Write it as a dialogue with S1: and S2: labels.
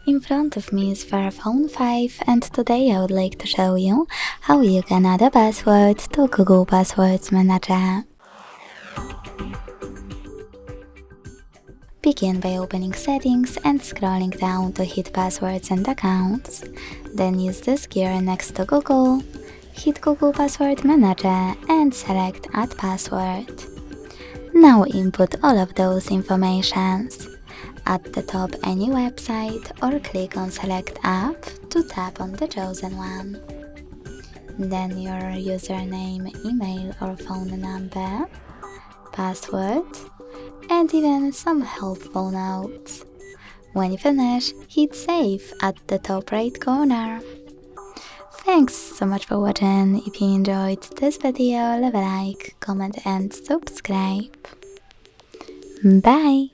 S1: In front of me is Fairphone 5, and today I would like to show you how you can add a password to Google Passwords Manager. Begin by opening Settings and scrolling down to hit Passwords and Accounts. Then use this gear next to Google, hit Google Password Manager and select Add Password. Now input all of those informations. At the top any website or click on Select App to tap on the chosen one. Then your username, email or phone number, password, and even some helpful notes. When you finish, hit Save at the top right corner. Thanks so much for watching. If you enjoyed this video, leave a like, comment and subscribe. Bye!